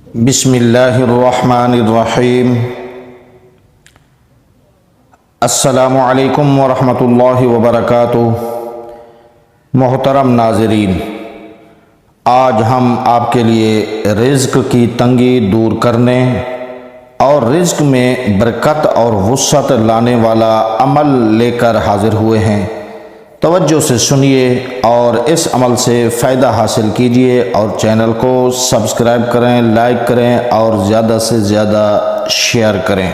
بسم اللہ الرحمن الرحیم۔ السلام علیکم ورحمۃ اللہ وبرکاتہ۔ محترم ناظرین، آج ہم آپ کے لیے رزق کی تنگی دور کرنے اور رزق میں برکت اور وسعت لانے والا عمل لے کر حاضر ہوئے ہیں۔ توجہ سے سنیے اور اس عمل سے فائدہ حاصل کیجیے، اور چینل کو سبسکرائب کریں، لائک کریں اور زیادہ سے زیادہ شیئر کریں۔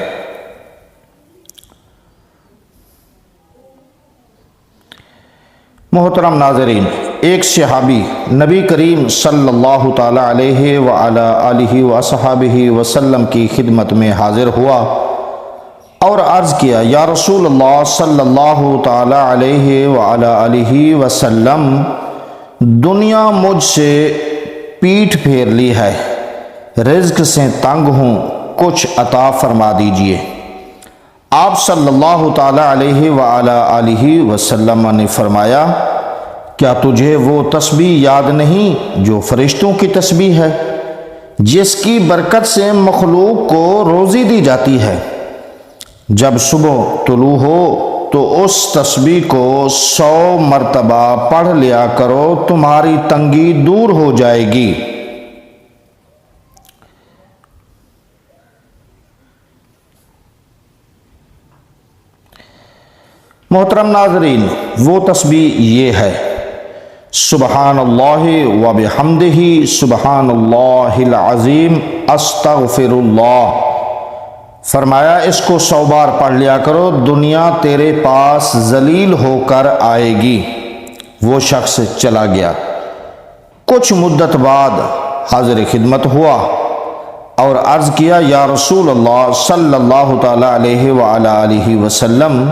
محترم ناظرین، ایک صحابی نبی کریم صلی اللہ تعالی علیہ وعلی آلہ وصحبہ وسلم کی خدمت میں حاضر ہوا اور عرض کیا، یا رسول اللہ صلی اللہ تعالی علیہ وعلی آلہ وسلم، دنیا مجھ سے پیٹھ پھیر لی ہے، رزق سے تنگ ہوں، کچھ عطا فرما دیجئے۔ آپ صلی اللہ تعالی علیہ وعلی آلہ وسلم نے فرمایا، کیا تجھے وہ تسبیح یاد نہیں جو فرشتوں کی تسبیح ہے، جس کی برکت سے مخلوق کو روزی دی جاتی ہے؟ جب صبح طلوع ہو تو اس تسبیح کو 100 مرتبہ پڑھ لیا کرو، تمہاری تنگی دور ہو جائے گی۔ محترم ناظرین، وہ تسبیح یہ ہے: سبحان اللہ و بحمدہ، سبحان اللہ العظیم، استغفر اللہ۔ فرمایا، اس کو 100 بار پڑھ لیا کرو، دنیا تیرے پاس ذلیل ہو کر آئے گی۔ وہ شخص چلا گیا۔ کچھ مدت بعد حاضر خدمت ہوا اور عرض کیا، یا رسول اللہ صلی اللہ تعالی علیہ وعلی آلہ وسلم،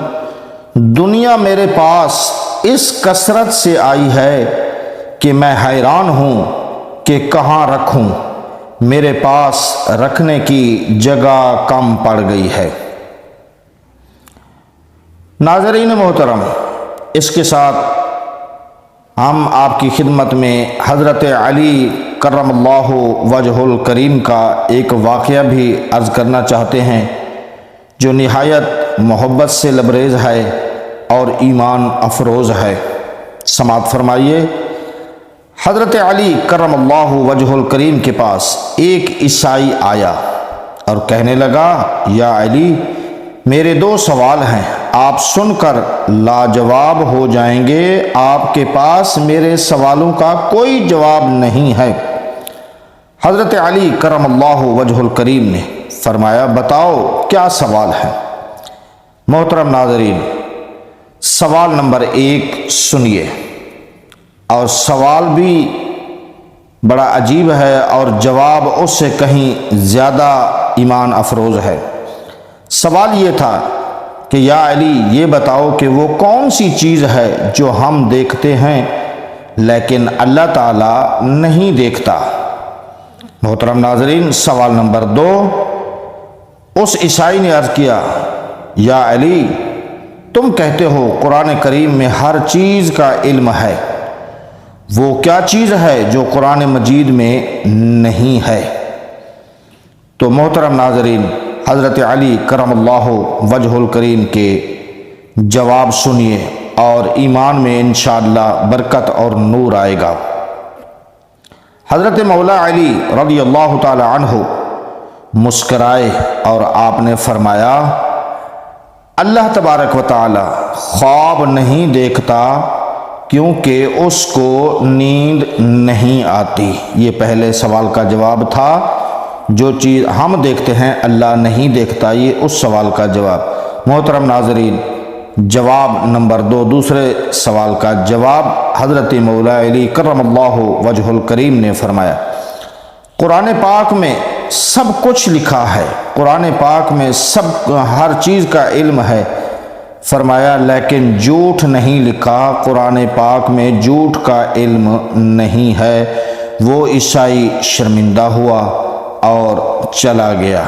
دنیا میرے پاس اس کثرت سے آئی ہے کہ میں حیران ہوں کہ کہاں رکھوں، میرے پاس رکھنے کی جگہ کم پڑ گئی ہے۔ ناظرین محترم، اس کے ساتھ ہم آپ کی خدمت میں حضرت علی کرم اللہ وجہ الکریم کا ایک واقعہ بھی عرض کرنا چاہتے ہیں، جو نہایت محبت سے لبریز ہے اور ایمان افروز ہے۔ سماعت فرمائیے۔ حضرت علی کرم اللہ وجہ الکریم کے پاس ایک عیسائی آیا اور کہنے لگا، یا علی، میرے 2 سوال ہیں، آپ سن کر لاجواب ہو جائیں گے، آپ کے پاس میرے سوالوں کا کوئی جواب نہیں ہے۔ حضرت علی کرم اللہ وجہ الکریم نے فرمایا، بتاؤ کیا سوال ہے؟ محترم ناظرین، سوال نمبر 1 سنیے، اور سوال بھی بڑا عجیب ہے اور جواب اس سے کہیں زیادہ ایمان افروز ہے۔ سوال یہ تھا کہ یا علی، یہ بتاؤ کہ وہ کون سی چیز ہے جو ہم دیکھتے ہیں لیکن اللہ تعالی نہیں دیکھتا؟ محترم ناظرین، سوال نمبر 2، اس عیسائی نے عرض کیا، یا علی، تم کہتے ہو قرآن کریم میں ہر چیز کا علم ہے، وہ کیا چیز ہے جو قرآن مجید میں نہیں ہے؟ تو محترم ناظرین، حضرت علی کرم اللہ وجہ الکریم کے جواب سنیے اور ایمان میں انشاءاللہ برکت اور نور آئے گا۔ حضرت مولا علی رضی اللہ تعالی عنہ مسکرائے اور آپ نے فرمایا، اللہ تبارک و تعالی خواب نہیں دیکھتا کیونکہ اس کو نیند نہیں آتی۔ یہ پہلے سوال کا جواب تھا، جو چیز ہم دیکھتے ہیں اللہ نہیں دیکھتا، یہ اس سوال کا جواب۔ محترم ناظرین، جواب نمبر 2، دوسرے سوال کا جواب، حضرت مولا علی کرم اللہ وجہ الکریم نے فرمایا، قرآن پاک میں سب کچھ لکھا ہے، قرآن پاک میں ہر چیز کا علم ہے۔ فرمایا، لیکن جھوٹ نہیں لکھا، قرآن پاک میں جھوٹ کا علم نہیں ہے۔ وہ عیسائی شرمندہ ہوا اور چلا گیا۔